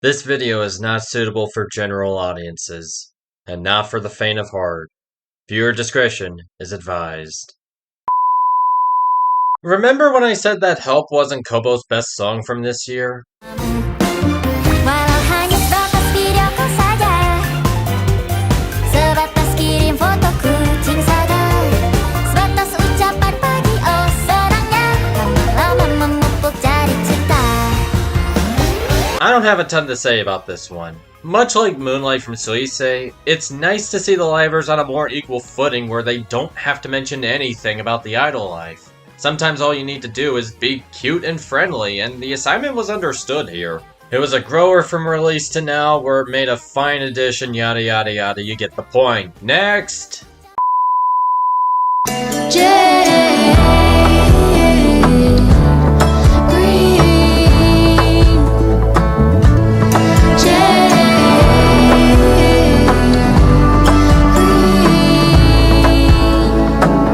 This video is not suitable for general audiences, and not for the faint of heart. Viewer discretion is advised. Remember when I said that Help wasn't Kobo's best song from this year? I don't have a ton to say about this one. Much like Moonlight from G.B.A.C.S.S, it's nice to see the livers on a more equal footing where they don't have to mention anything about the idol life. Sometimes all you need to do is be cute and friendly, and the assignment was understood here. It was a grower from release to now, where it made a fine addition, yada yada yada, you get the point. Next!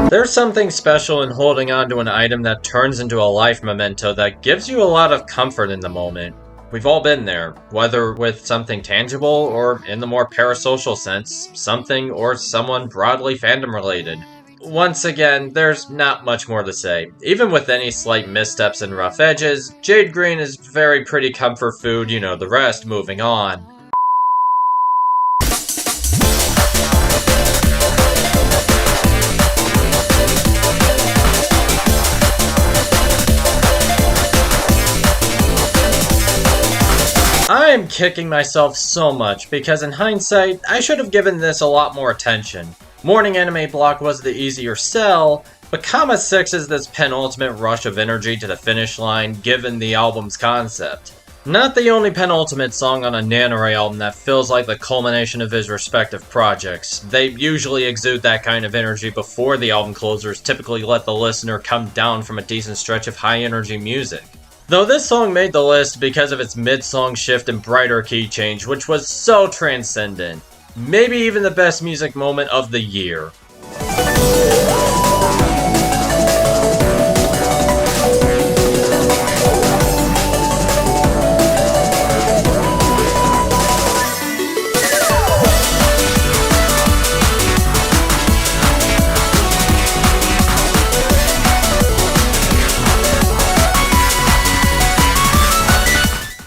There's something special in holding on to an item that turns into a life memento that gives you a lot of comfort in the moment. We've all been there, whether with something tangible or, in the more parasocial sense, something or someone broadly fandom related. Once again, there's not much more to say. Even with any slight missteps and rough edges, Jade Green is very pretty comfort food, you know the rest, moving on. I am kicking myself so much because in hindsight, I should have given this a lot more attention. Morning Anime Block was the easier sell, but Comma 6 is this penultimate rush of energy to the finish line given the album's concept. Not the only penultimate song on a NaNoRei album that feels like the culmination of his respective projects. They usually exude that kind of energy before the album closers typically let the listener come down from a decent stretch of high energy music. Though this song made the list because of its mid-song shift and brighter key change, which was so transcendent. Maybe even the best music moment of the year.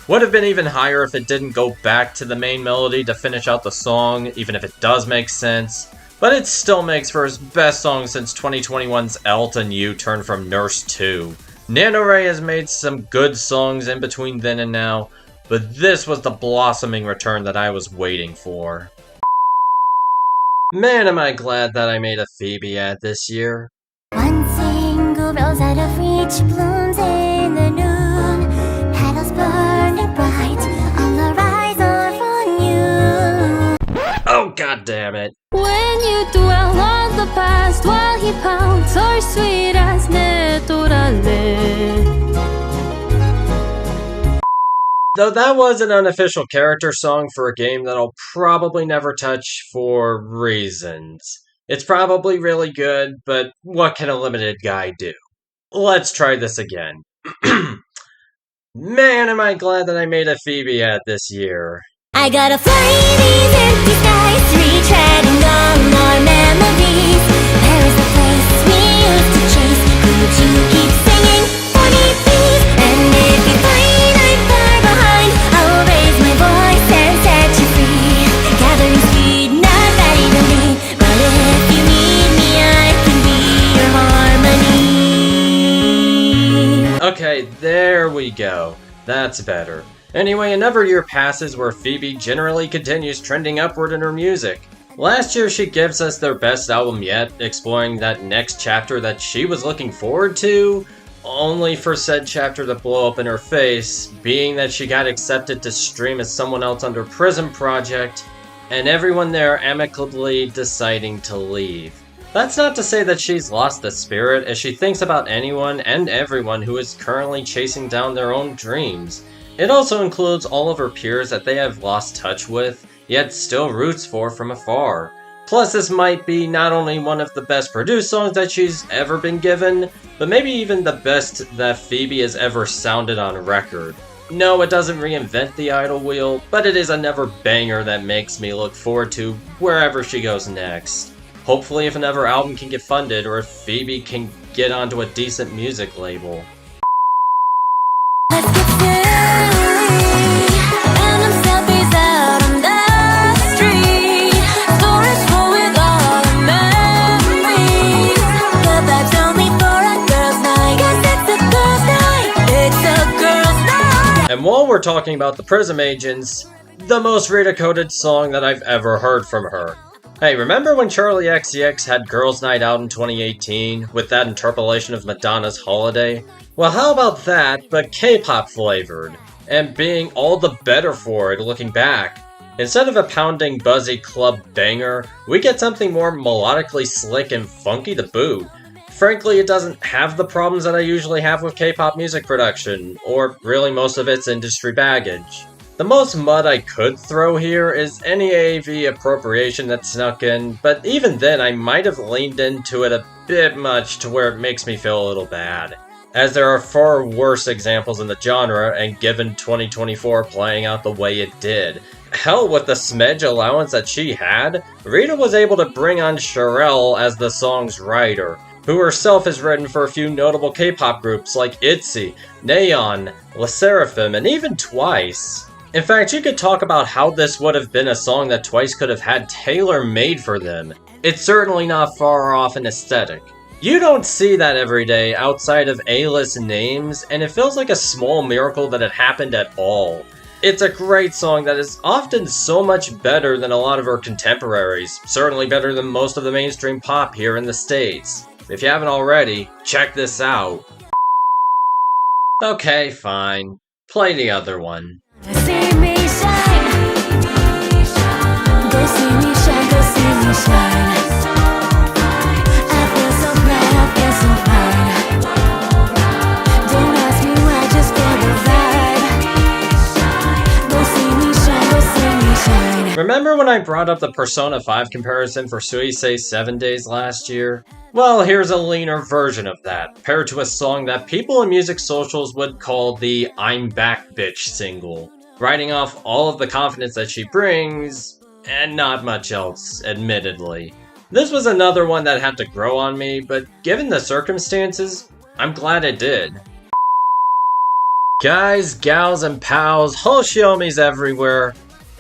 Would have been even higher if it didn't go back to the main melody to finish out the song, even if it does make sense. But it still makes for his best song since 2021's Elton U-turn from Nurse 2. NaNoRei has made some good songs in between then and now, but this was the blossoming return that I was waiting for. Man, am I glad that I made a Phoebe ad this year. One single rose out of reach blooms in the noon. Petals burning bright on the horizon for you. Oh, god damn it. When you dwell on the past while he pounds or sweet as naturale. Though that was an unofficial character song for a game that I'll probably never touch for reasons. It's probably really good, but what can a limited guy do? Let's try this again. Man, am I glad that I made a Phoebe ad this year. I gotta fly these empty skies, retreading on our memories. Where is the place we used to chase? Could you keep singing for me, please? And if you find I'm far behind, I'll raise my voice and set you free. Gathering speed, not that evenly, but if you need me, I can be your harmony. Okay, there we go. That's better. Anyway, another year passes where Phoebe generally continues trending upward in her music. Last year she gives us their best album yet, exploring that next chapter that she was looking forward to, only for said chapter to blow up in her face, being that she got accepted to stream as someone else under Prism Project, and everyone there amicably deciding to leave. That's not to say that she's lost the spirit, as she thinks about anyone and everyone who is currently chasing down their own dreams. It also includes all of her peers that they have lost touch with, yet still roots for from afar. Plus, this might be not only one of the best produced songs that she's ever been given, but maybe even the best that Phoebe has ever sounded on record. No, it doesn't reinvent the idol wheel, but it is another banger that makes me look forward to wherever she goes next. Hopefully if another album can get funded, or if Phoebe can get onto a decent music label. Let's get silly, random selfies out on the street, storage full with all the memories. The vibe's only for a girls' night, 'cause it's a girls' night, it's a girls' night. And while we're talking about the Prism Agents, the most re-decoded song that I've ever heard from her. Hey, remember when Charli XCX had Girls' Night Out in 2018 with that interpolation of Madonna's Holiday? Well, how about that, but K-pop flavored, and being all the better for it looking back. Instead of a pounding buzzy club banger, we get something more melodically slick and funky to boot. Frankly, it doesn't have the problems that I usually have with K-pop music production, or really most of its industry baggage. The most mud I could throw here is any AAV appropriation that snuck in, but even then I might have leaned into it a bit much to where it makes me feel a little bad, as there are far worse examples in the genre, and given 2024 playing out the way it did. Hell, with the smedge allowance that she had, Rita was able to bring on Cherelle as the song's writer, who herself has written for a few notable K-pop groups like ITZY, Neon, LE SSERAFIM, and even Twice. In fact, you could talk about how this would have been a song that Twice could have had tailor-made for them. It's certainly not far off in aesthetic. You don't see that every day outside of A-list names, and it feels like a small miracle that it happened at all. It's a great song that is often so much better than a lot of her contemporaries, certainly better than most of the mainstream pop here in the States. If you haven't already, check this out. Okay, fine. Play the other one. See me shine, go see me shine, go see me shine. I feel so bright, I feel so fine. Don't ask me why, just feel the vibe. Go see me shine, go see me shine. Remember when I brought up the Persona 5 comparison for Suisei's 7 Days last year? Well, here's a leaner version of that, paired to a song that people in music socials would call the I'm Back Bitch single, writing off all of the confidence that she brings, and not much else, admittedly. This was another one that had to grow on me, but given the circumstances, I'm glad it did. Guys, gals, and pals, Hoshiomis everywhere,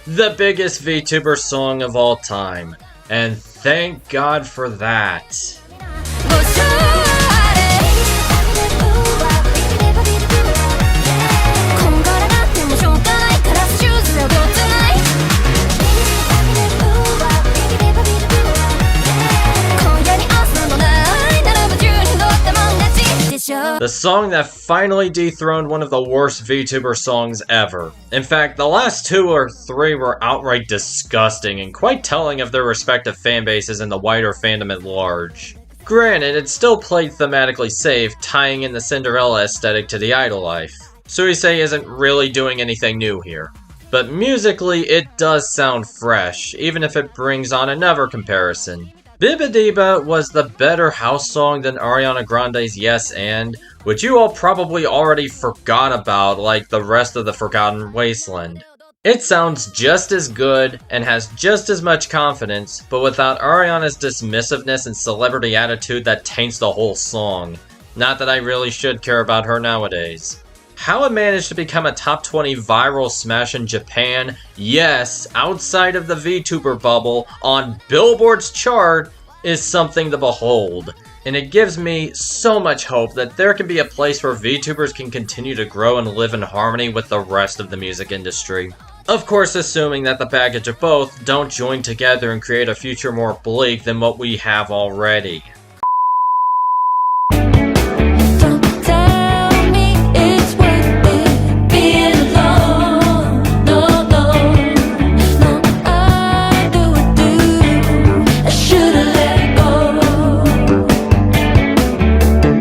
the biggest VTuber song of all time, and thank God for that. Go The song that finally dethroned one of the worst VTuber songs ever. In fact, the last 2 or 3 were outright disgusting and quite telling of their respective fanbases and the wider fandom at large. Granted, it still played thematically safe, tying in the Cinderella aesthetic to the idol life. Suisei isn't really doing anything new here. But musically, it does sound fresh, even if it brings on another comparison. Bibadiba was the better house song than Ariana Grande's Yes And, which you all probably already forgot about like the rest of the Forgotten Wasteland. It sounds just as good and has just as much confidence, but without Ariana's dismissiveness and celebrity attitude that taints the whole song. Not that I really should care about her nowadays. How it managed to become a top 20 viral smash in Japan, yes, outside of the VTuber bubble, on Billboard's chart, is something to behold. And it gives me so much hope that there can be a place where VTubers can continue to grow and live in harmony with the rest of the music industry. Of course, assuming that the baggage of both don't join together and create a future more bleak than what we have already.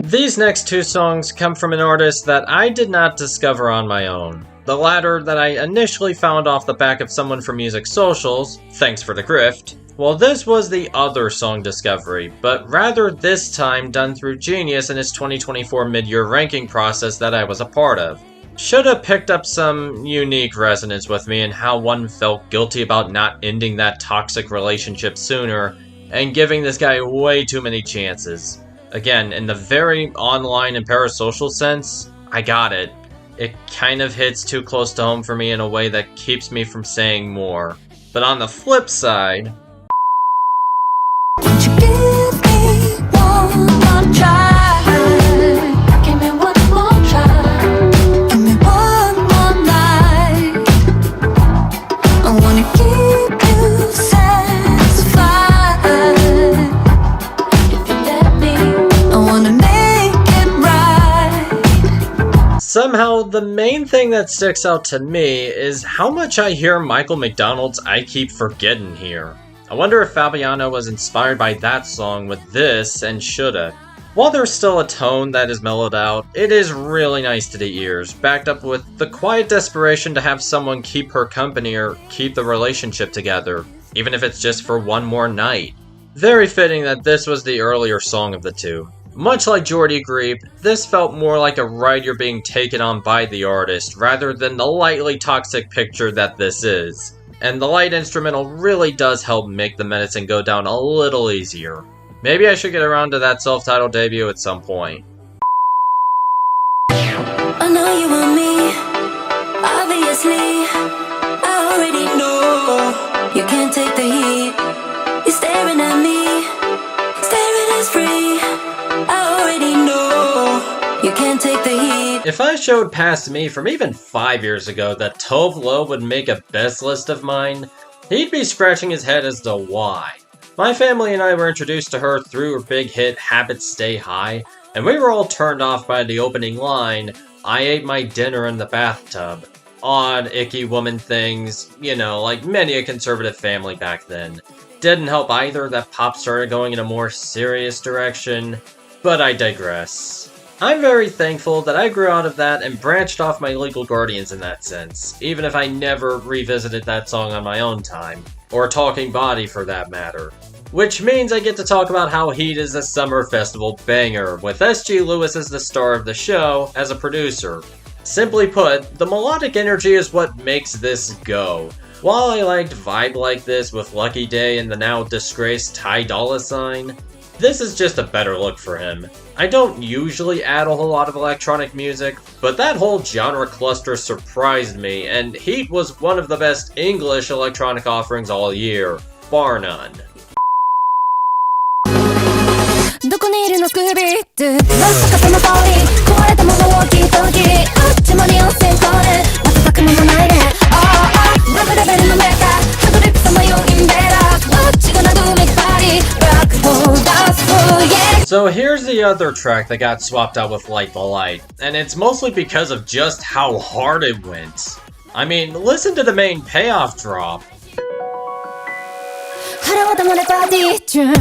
These next 2 songs come from an artist that I did not discover on my own. The latter that I initially found off the back of someone from music socials, thanks for the grift, while this was the other song discovery, but rather this time done through Genius in its 2024 mid-year ranking process that I was a part of. Shoulda picked up some unique resonance with me in how one felt guilty about not ending that toxic relationship sooner and giving this guy way too many chances. Again, in the very online and parasocial sense, I got it. It kind of hits too close to home for me in a way that keeps me from saying more. But on the flip side, Won't you give me one more try? Give me one more try. Give me one more night. I wanna keep you satisfied. If you let me, I wanna make it right. somehow the main thing that sticks out to me is how much I hear Michael McDonald's I Keep Forgetting here. I wonder if Fabiano was inspired by that song with this and shoulda. While there's still a tone that is mellowed out, it is really nice to the ears, backed up with the quiet desperation to have someone keep her company or keep the relationship together, even if it's just for one more night. Very fitting that this was the earlier song of the two. Much like Jordy Griep, this felt more like a ride you're being taken on by the artist, rather than the lightly toxic picture that this is. And the light instrumental really does help make the medicine go down a little easier. Maybe I should get around to that self-titled debut at some point. I know you want me, obviously. I already know you can't take the heat. You're staring at me, staring us free. I already know you can't take the heat. If I showed Past Me from even 5 years ago that Tove Lo would make a best list of mine, he'd be scratching his head as to why. My family and I were introduced to her through her big hit Habits Stay High, and we were all turned off by the opening line, I ate my dinner in the bathtub. Odd, icky woman things, like many a conservative family back then. Didn't help either that pop started going in a more serious direction, but I digress. I'm very thankful that I grew out of that and branched off my legal guardians in that sense, even if I never revisited that song on my own time, or Talking Body for that matter. Which means I get to talk about how Heat is a summer festival banger, with S.G. Lewis as the star of the show as a producer. Simply put, the melodic energy is what makes this go. While I liked Vibe Like This with Lucky Day and the now disgraced Ty Dolla $ign, this is just a better look for him. I don't usually add a whole lot of electronic music, but that whole genre cluster surprised me, and Heat was one of the best English electronic offerings all year, bar none. どこにいるのスクービーってまさかその通り壊れたものを聞いた時あっちまで温泉変わる瞬く間もないねああラブレベルのメーカーハドリップさまよインベーダー What you gonna do make party rock hold us oh yeah. So here's the other track that got swapped out with Light the Light, and it's mostly because of just how hard it went. I mean, listen to the main payoff drop. 腹渡までパーティー中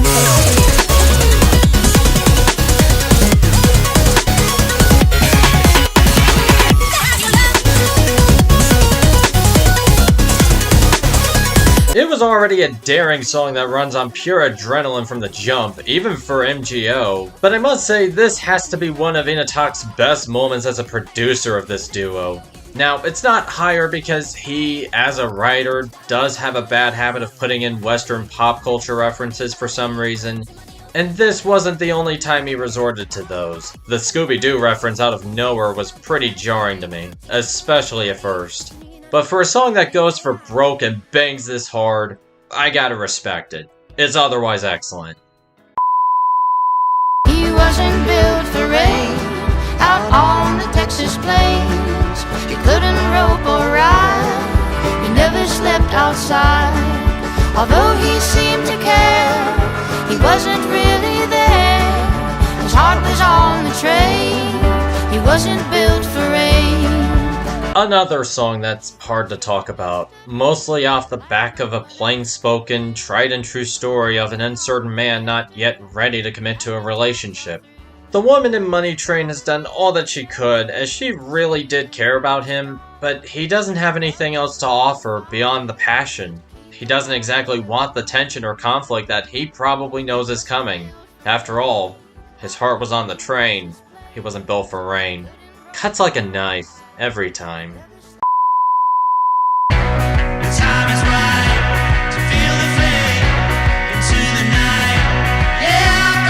It was already a daring song that runs on pure adrenaline from the jump, even for MGO, but I must say this has to be one of Inatak's best moments as a producer of this duo. Now, it's not higher because he, as a writer, does have a bad habit of putting in Western pop culture references for some reason, and this wasn't the only time he resorted to those. The Scooby-Doo reference out of nowhere was pretty jarring to me, especially at first. But for a song that goes for broke and bangs this hard, I gotta respect it. It's otherwise excellent. He wasn't built for rain out on the Texas plains. He couldn't rope or ride. He never slept outside. Although he seemed to care, he wasn't really there. His heart was on the train. He wasn't built for rain. Another song that's hard to talk about, mostly off the back of a plain-spoken, tried-and-true story of an uncertain man not yet ready to commit to a relationship. The woman in Money Train has done all that she could, as she really did care about him, but he doesn't have anything else to offer beyond the passion. He doesn't exactly want the tension or conflict that he probably knows is coming. After all, his heart was on the train. He wasn't built for rain. Cuts like a knife. every time. The time is right to feel the flame into the night. Yeah, I'm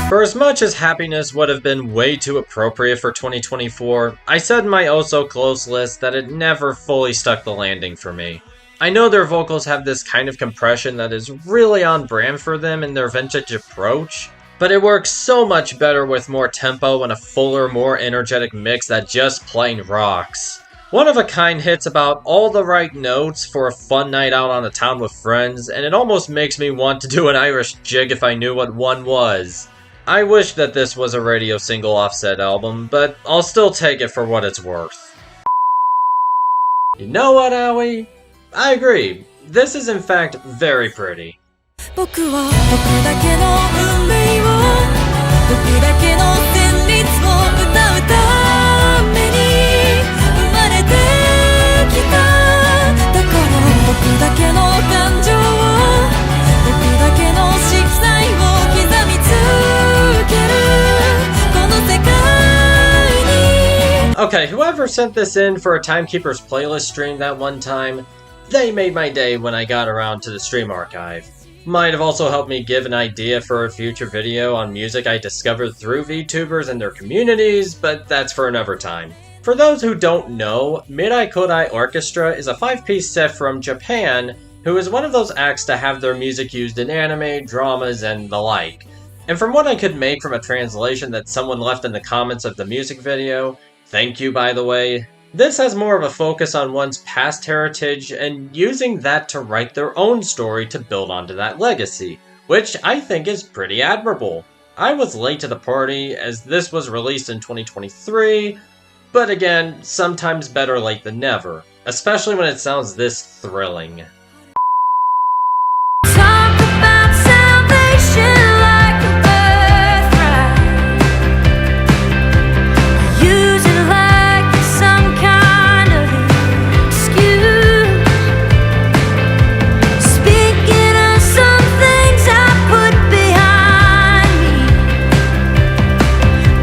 going. For as much as Happiness would have been way too appropriate for 2024, I said in my oh so close list that it never fully stuck the landing for me. I know their vocals have this kind of compression that is really on brand for them in their vintage approach, but it works so much better with more tempo and a fuller, more energetic mix that just plain rocks. One of a kind hits about all the right notes for a fun night out on the town with friends, and it almost makes me want to do an Irish jig if I knew what one was. I wish that this was a radio single Offset album, but I'll still take it for what it's worth. You know what, Owie? I agree. This is in fact very pretty. 僕は僕だけの運命を僕だけの旋律を歌うために生まれてきただから僕だけの感情を僕だけの色彩を刻みつけるこの世界に Okay, whoever sent this in for a Timekeeper's playlist stream that one time, they made my day when I got around to the stream archive. Might have also helped me give an idea for a future video on music I discovered through VTubers and their communities, but that's for another time. For those who don't know, Mirai Kodai Orchestra is a 5-piece set from Japan, who is one of those acts to have their music used in anime, dramas, and the like. And from what I could make from a translation that someone left in the comments of the music video, thank you by the way, this has more of a focus on one's past heritage and using that to write their own story to build onto that legacy, which I think is pretty admirable. I was late to the party as this was released in 2023, but again, sometimes better late than never, especially when it sounds this thrilling. Talk about salvation like a birthright. Use it like some kind of excuse. Speaking of some things I put behind me.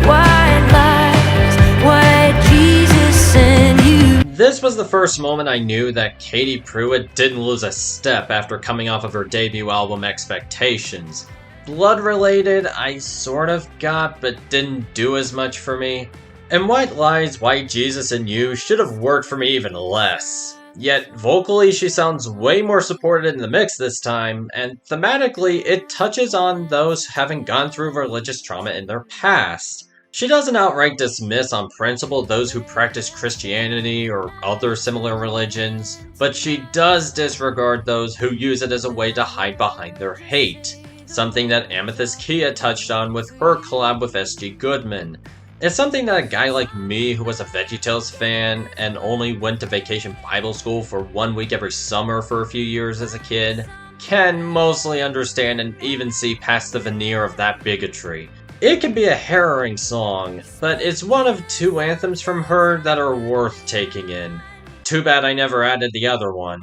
White lies, white Jesus and you. This was the first moment I knew that Katie Pruitt didn't lose a step after coming off of her debut album Expectations. Blood related, I sort of got, but didn't do as much for me. And White Lies, White Jesus and You should have worked for me even less. Yet vocally she sounds way more supported in the mix this time, and thematically it touches on those having gone through religious trauma in their past. She doesn't outright dismiss on principle those who practice Christianity or other similar religions, but she does disregard those who use it as a way to hide behind their hate, something that Amethyst Kia touched on with her collab with S.G. Goodman. It's something that a guy like me who was a VeggieTales fan and only went to vacation Bible school for 1 week every summer for a few years as a kid, can mostly understand and even see past the veneer of that bigotry. It can be a harrowing song, but it's one of 2 anthems from her that are worth taking in. Too bad I never added the other one.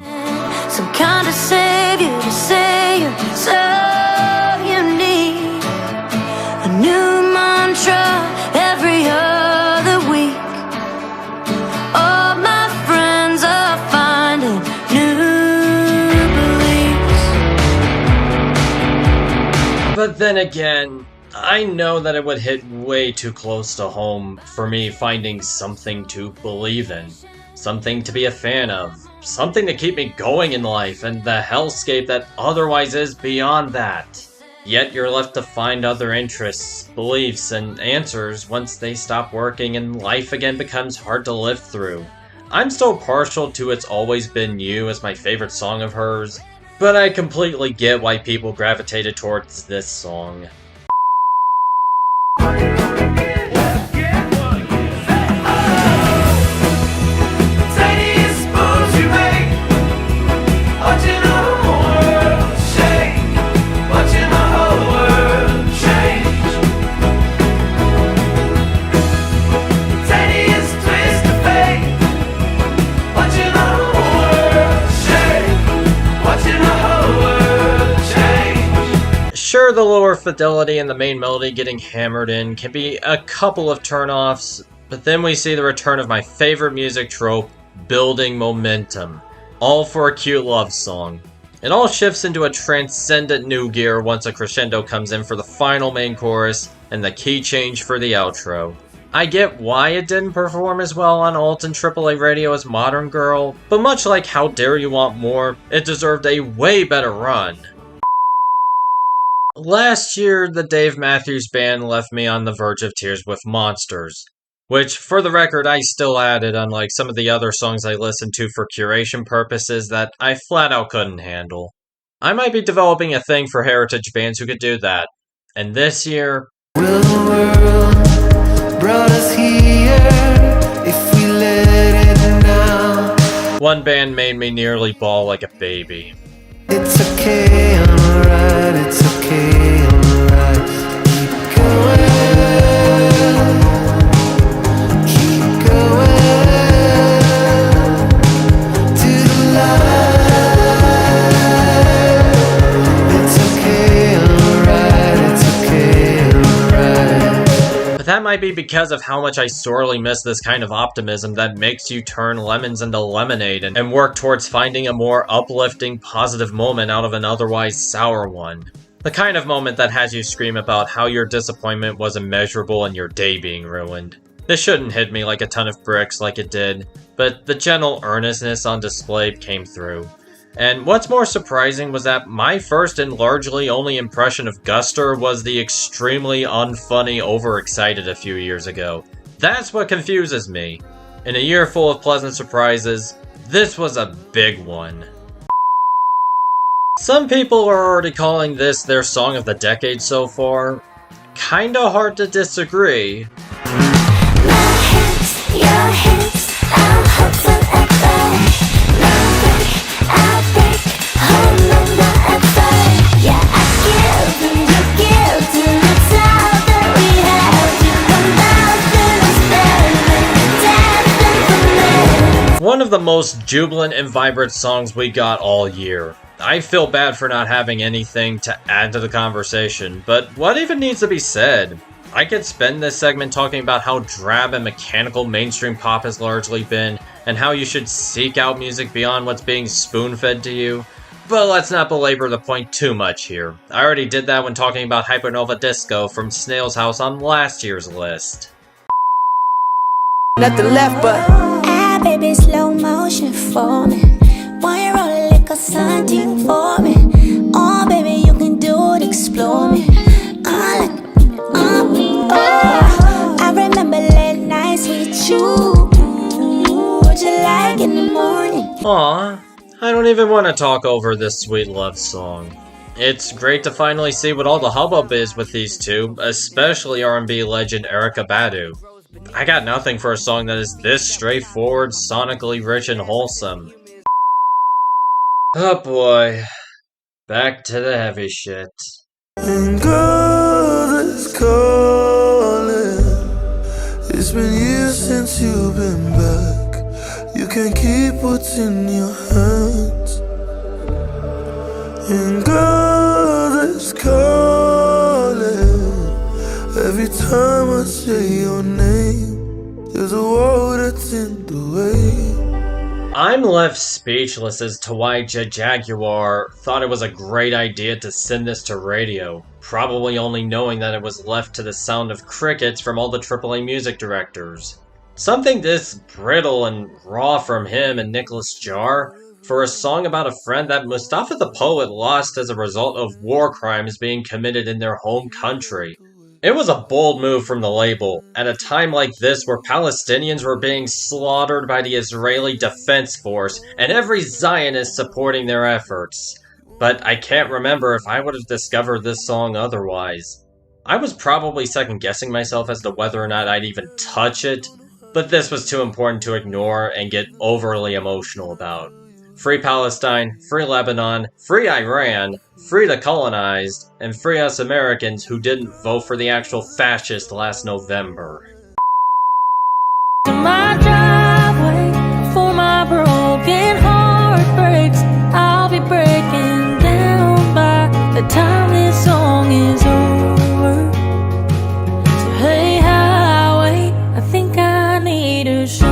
Some kind of savior to say you're so unique. A new mantra every other week. All my friends are finding new beliefs. But then again, I know that it would hit way too close to home for me finding something to believe in, something to be a fan of, something to keep me going in life and the hellscape that otherwise is beyond that. Yet you're left to find other interests, beliefs, and answers once they stop working and life again becomes hard to live through. I'm still partial to It's Always Been You as my favorite song of hers, but I completely get why people gravitated towards this song. Sure, Sure, the lower fidelity and the main melody getting hammered in can be a couple of turnoffs, but then we see the return of my favorite music trope, building momentum. All for a cute love song. It all shifts into a transcendent new gear once a crescendo comes in for the final main chorus and the key change for the outro. I get why it didn't perform as well on alt and AAA radio as Modern Girl, but much like How Dare You Want More, it deserved a way better run. Last year, the Dave Matthews Band left me on the verge of tears with Monsters, which, for the record, I still added, unlike some of the other songs I listened to for curation purposes that I flat out couldn't handle. I might be developing a thing for heritage bands who could do that. And this year... Will the world brought us here if we let it now? One band made me nearly bawl like a baby. It's okay, I'm alright, it's okay, I'm alright. Keep going. Keep going to the light. It's okay, I'm alright, it's okay, I'm alright. But that might be because of how much I sorely miss this kind of optimism that makes you turn lemons into lemonade and work towards finding a more uplifting, positive moment out of an otherwise sour one. The kind of moment that has you scream about how your disappointment was immeasurable and your day being ruined. This shouldn't hit me like a ton of bricks like it did, but the gentle earnestness on display came through. And what's more surprising was that my first and largely only impression of Guster was the extremely unfunny overexcited a few years ago. That's what confuses me. In a year full of pleasant surprises, this was a big one. Some people are already calling this their song of the decade so far. Kinda hard to disagree. My hips, your hips, I'll hold forever. I'll break, hold on forever. Yeah, I give and you give till it's all that we have. You come out, feeling better, dancing for me. One of the most jubilant and vibrant songs we got all year. I feel bad for not having anything to add to the conversation, but what even needs to be said? I could spend this segment talking about how drab and mechanical mainstream pop has largely been, and how you should seek out music beyond what's being spoon-fed to you, but let's not belabor the point too much here. I already did that when talking about Hypernova Disco from Snail's House on last year's list. Nothing left but Ah, baby, slow motion for me. Why you roll a little something for me? Oh, baby, you can do it, explore me. I remember late nights with you. What you like in the morning? Aw, I don't even want to talk over this sweet love song. It's great to finally see what all the hubbub is with these two, especially R&B legend Erykah Badu. I got nothing for a song that is this straightforward, sonically rich and wholesome. Oh boy, back to the heavy shit. and God is calling. It's been years since you've been back. You can't keep what's in your hands. And God is calling. Every time I say your name, there's a wall that's in the way. I'm left speechless as to why Jaguar thought it was a great idea to send this to radio, probably only knowing that it was left to the sound of crickets from all the AAA music directors. Something this brittle and raw from him and Nicholas Jar for a song about a friend that Mustafa the Poet lost as a result of war crimes being committed in their home country. It was a bold move from the label, at a time like this where Palestinians were being slaughtered by the Israeli Defense Force, and every Zionist supporting their efforts. But I can't remember if I would have discovered this song otherwise. I was probably second-guessing myself as to whether or not I'd even touch it, but this was too important to ignore and get overly emotional about. Free Palestine, free Lebanon, free Iran, free the colonized, and free us Americans who didn't vote for the actual fascist last November. My driveway before my broken heart breaks. I'll be breaking down by the time this song song is over. So hey highway, I think I need a shoulder.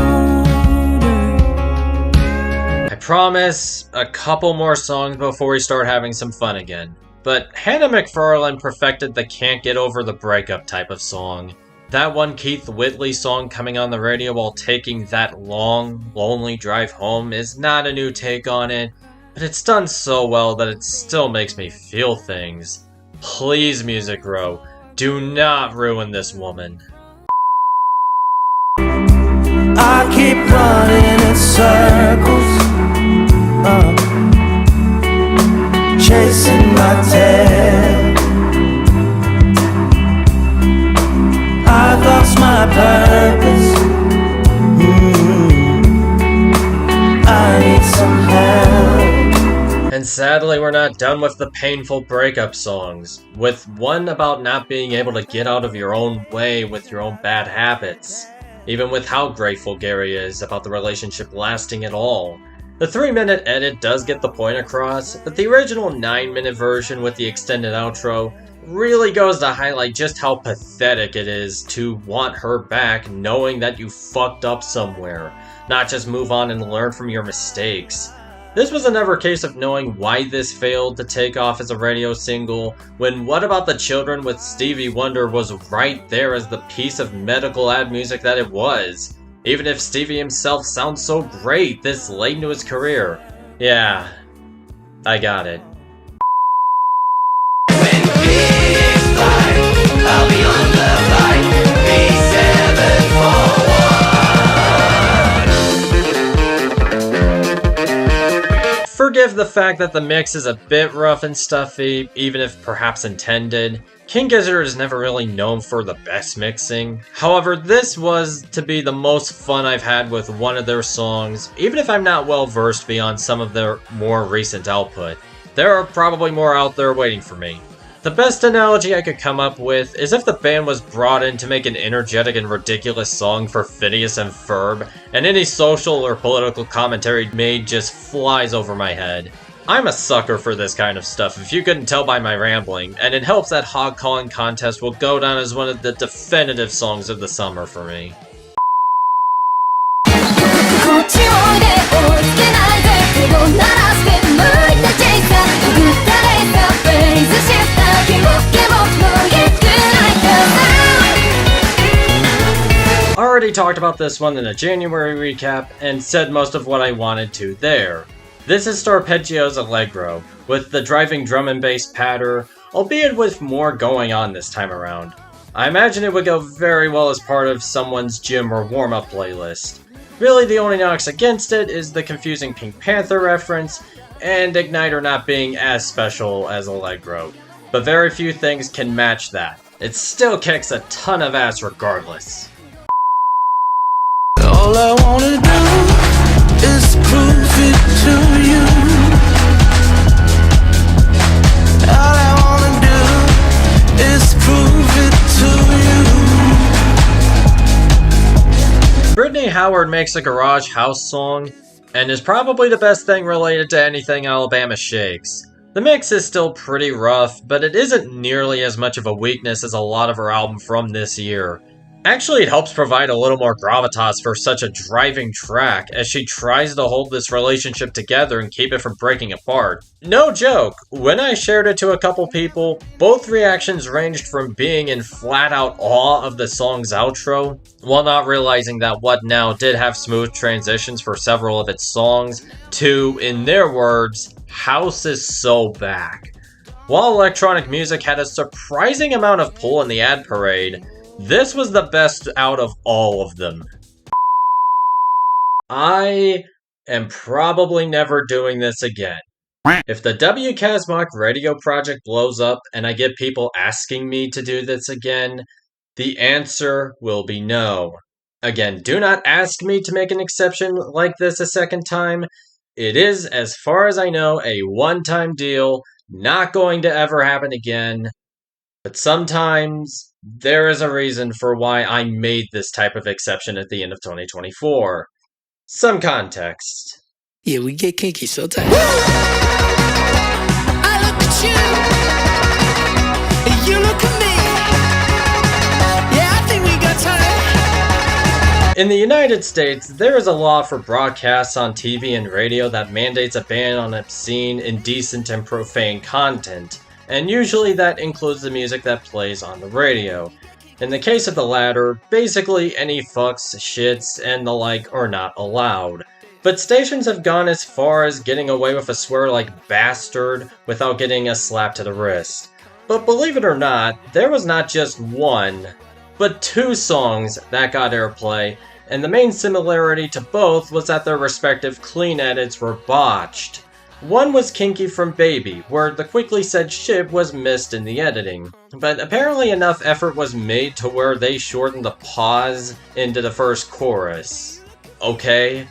I promise a couple more songs before we start having some fun again. But Hannah McFarlane perfected the can't get over the breakup type of song. That one Keith Whitley song coming on the radio while taking that long, lonely drive home is not a new take on it, but it's done so well that it still makes me feel things. Please, Music Row, do not ruin this woman. I keep running in circles, chasing my tail. I've lost my purpose. I need some help. And sadly, we're not done with the painful breakup songs, with one about not being able to get out of your own way with your own bad habits. Even with how grateful Gary is about the relationship lasting at all. The 3-minute edit does get the point across, but the original 9-minute version with the extended outro really goes to highlight just how pathetic it is to want her back knowing that you fucked up somewhere, not just move on and learn from your mistakes. This was another case of knowing why this failed to take off as a radio single, when What About the Children with Stevie Wonder was right there as the piece of medical ad music that it was. Even if Stevie himself sounds so great this late into his career. Yeah, I got it. I'll be on the flight, B741. Forgive the fact that the mix is a bit rough and stuffy, even if perhaps intended. King Gizzard is never really known for the best mixing. However, this was to be the most fun I've had with one of their songs, even if I'm not well versed beyond some of their more recent output. There are probably more out there waiting for me. The best analogy I could come up with is if the band was brought in to make an energetic and ridiculous song for Phineas and Ferb, and any social or political commentary made just flies over my head. I'm a sucker for this kind of stuff, if you couldn't tell by my rambling, and it helps that Hog Calling Contest will go down as one of the definitive songs of the summer for me. Already talked about this one in a January recap, and said most of what I wanted to there. This is Starpeggio's Allegro, with the driving drum and bass patter, albeit with more going on this time around. I imagine it would go very well as part of someone's gym or warm-up playlist. Really, the only knocks against it is the confusing Pink Panther reference, and Igniter not being as special as Allegro. But very few things can match that. It still kicks a ton of ass regardless. All I wanna do is prove it to you. All I wanna do is prove it to you. Brittany Howard makes a garage house song, and is probably the best thing related to anything Alabama Shakes. The mix is still pretty rough, but it isn't nearly as much of a weakness as a lot of her album from this year. Actually, it helps provide a little more gravitas for such a driving track, as she tries to hold this relationship together and keep it from breaking apart. No joke, when I shared it to a couple people, both reactions ranged from being in flat-out awe of the song's outro, while not realizing that What Now did have smooth transitions for several of its songs, to, in their words, House is so back. While electronic music had a surprising amount of pull in the ad parade, this was the best out of all of them. I am probably never doing this again. If the WCAS radio project blows up and I get people asking me to do this again, the answer will be no. Again, do not ask me to make an exception like this a second time. It is, as far as I know, a one-time deal, not going to ever happen again. But sometimes there is a reason for why I made this type of exception at the end of 2024. Some context. Yeah, we get kinky so tight. I look at you, You look at me. Yeah, I think we got time. In the United States, there is a law for broadcasts on TV and radio that mandates a ban on obscene, indecent, and profane content, and usually that includes the music that plays on the radio. In the case of the latter, basically any fucks, shits, and the like are not allowed. But stations have gone as far as getting away with a swear like bastard without getting a slap to the wrist. But believe it or not, there was not just one, but two songs that got airplay, and the main similarity to both was that their respective clean edits were botched. One was Kinky from Baby, where the quickly said shit was missed in the editing, but apparently enough effort was made to where they shortened the pause into the first chorus. Okay?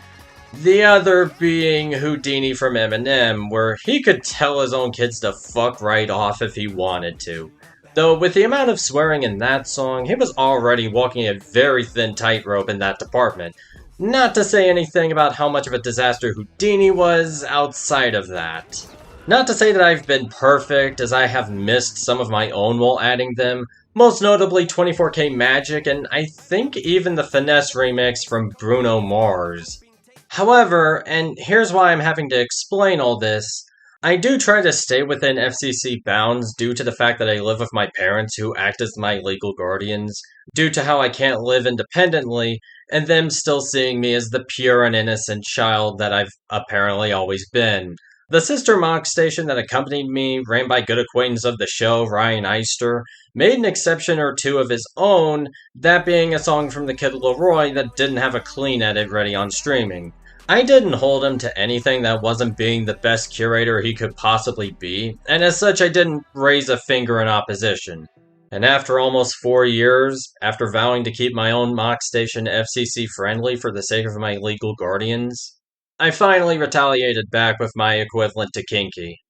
The other being Houdini from Eminem, where he could tell his own kids to fuck right off if he wanted to. Though with the amount of swearing in that song, he was already walking a very thin tightrope in that department. Not to say anything about how much of a disaster Houdini was outside of that. Not to say that I've been perfect, as I have missed some of my own while adding them, most notably 24K Magic and I think even the Finesse remix from Bruno Mars. However, and here's why I'm having to explain all this, I do try to stay within FCC bounds due to the fact that I live with my parents who act as my legal guardians, due to how I can't live independently, and them still seeing me as the pure and innocent child that I've apparently always been. The sister mock station that accompanied me, ran by good acquaintance of the show, Ryan Eister, made an exception or two of his own, that being a song from the Kid Leroy that didn't have a clean edit ready on streaming. I didn't hold him to anything that wasn't being the best curator he could possibly be, and as such I didn't raise a finger in opposition. And after almost 4 years, after vowing to keep my own mock station FCC friendly for the sake of my legal guardians, I finally retaliated back with my equivalent to Kinky.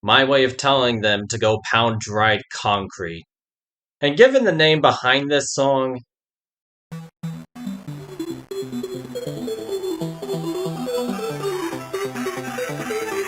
My way of telling them to go pound dried concrete. And given the name behind this song,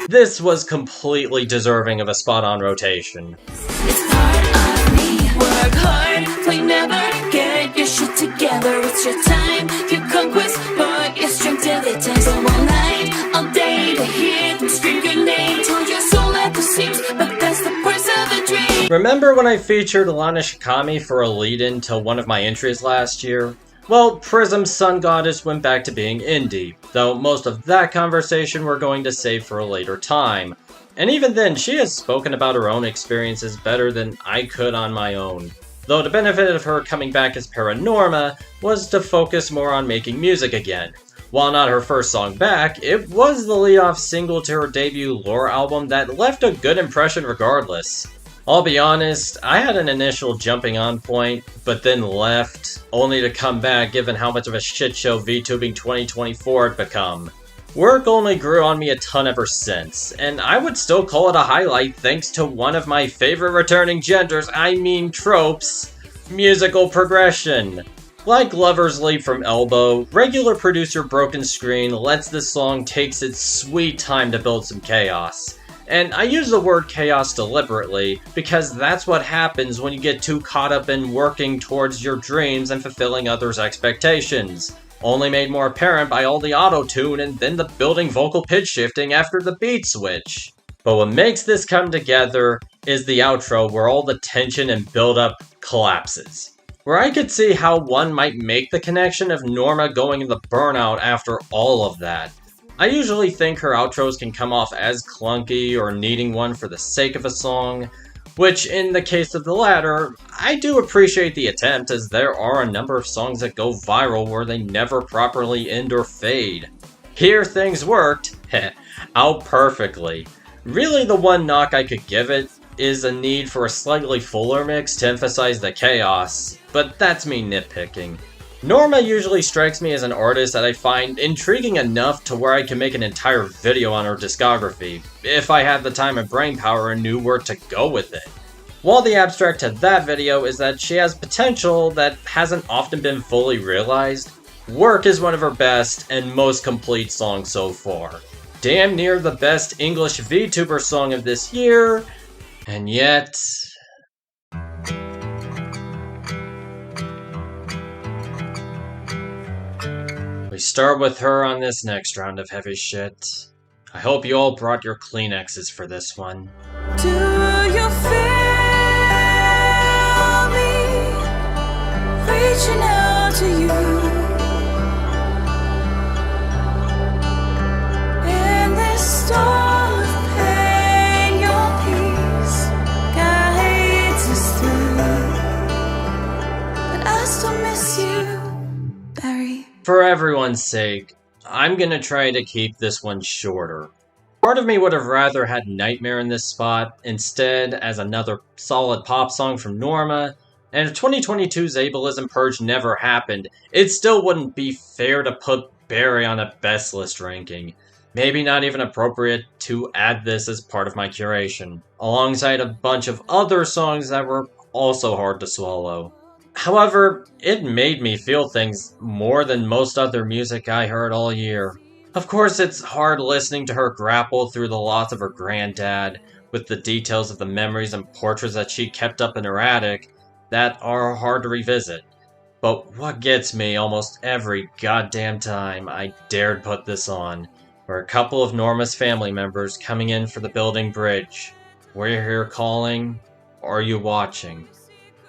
this was completely deserving of a spot-on rotation. It's part of me. Work hard, play never, get your shit together. It's your time, you conquest, put your strength till it takes all night, all day to hear them scream your name till your soul at the seams. But that's the price of a dream. Remember when I featured Alana Shikami for a lead-in to one of my entries last year? Well, Prism's Sun Goddess went back to being indie, though most of that conversation we're going to save for a later time. And even then, she has spoken about her own experiences better than I could on my own. Though the benefit of her coming back as Paranorma was to focus more on making music again. While not her first song back, it was the lead-off single to her debut Lore album that left a good impression regardless. I'll be honest, I had an initial jumping on point, but then left, only to come back given how much of a shit show VTubing 2024 had become. Work only grew on me a ton ever since, and I would still call it a highlight thanks to one of my favorite returning genders, I mean tropes, musical progression. Like Lover's Leap from Elbow, regular producer Broken Screen lets this song take its sweet time to build some chaos. And I use the word chaos deliberately, because that's what happens when you get too caught up in working towards your dreams and fulfilling others' expectations. Only made more apparent by all the auto-tune and then the building vocal pitch shifting after the beat switch. But what makes this come together is the outro where all the tension and build-up collapses. Where I could see how one might make the connection of Norma going into burnout after all of that. I usually think her outros can come off as clunky or needing one for the sake of a song, which in the case of the latter, I do appreciate the attempt as there are a number of songs that go viral where they never properly end or fade. Here things worked, out perfectly. Really the one knock I could give it is a need for a slightly fuller mix to emphasize the chaos, but that's me nitpicking. Norma usually strikes me as an artist that I find intriguing enough to where I can make an entire video on her discography, if I had the time and brainpower and knew where to go with it. While the abstract to that video is that she has potential that hasn't often been fully realized, Work is one of her best and most complete songs so far. Damn near the best English VTuber song of this year, and yet... We start with her on this next round of heavy shit. I hope you all brought your Kleenexes for this one. Do you feel me reaching out to you? In this storm of pain, your peace guides us through. But I still miss you, Barry. For everyone's sake, I'm gonna try to keep this one shorter. Part of me would have rather had Nightmare in this spot, instead as another solid pop song from Norma, and if 2022's ableism purge never happened, it still wouldn't be fair to put Barry on a best list ranking. Maybe not even appropriate to add this as part of my curation, alongside a bunch of other songs that were also hard to swallow. However, it made me feel things more than most other music I heard all year. Of course, it's hard listening to her grapple through the loss of her granddad, with the details of the memories and portraits that she kept up in her attic that are hard to revisit. But what gets me almost every goddamn time I dared put this on were a couple of Norma's family members coming in for the building bridge. We're here calling, are you watching?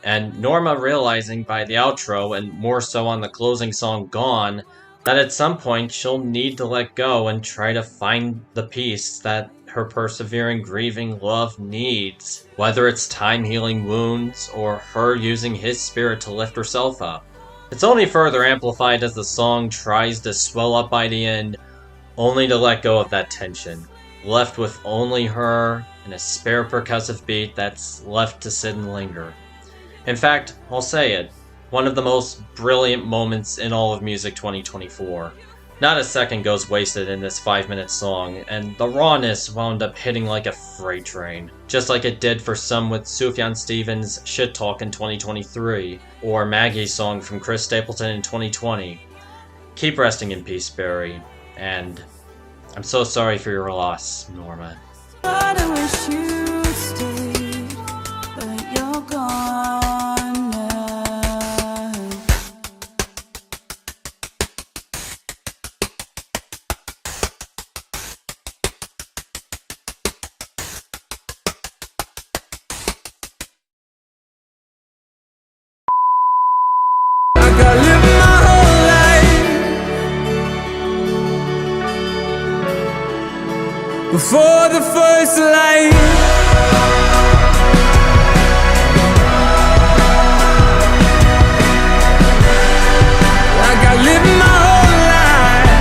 And Norma realizing by the outro, and more so on the closing song Gone, that at some point she'll need to let go and try to find the peace that her persevering, grieving love needs. Whether it's time healing wounds, or her using his spirit to lift herself up. It's only further amplified as the song tries to swell up by the end, only to let go of that tension. Left with only her, and a spare percussive beat that's left to sit and linger. In fact, I'll say it, one of the most brilliant moments in all of music 2024. Not a second goes wasted in this 5-minute song, and the rawness wound up hitting like a freight train, just like it did for some with Sufjan Stevens' Shit Talk in 2023, or Maggie's song from Chris Stapleton in 2020. Keep resting in peace, Barry, and I'm so sorry for your loss, Norma. God, I wish you'd stayed, but you're gone now. I got living my whole life before the first light. I got living my whole life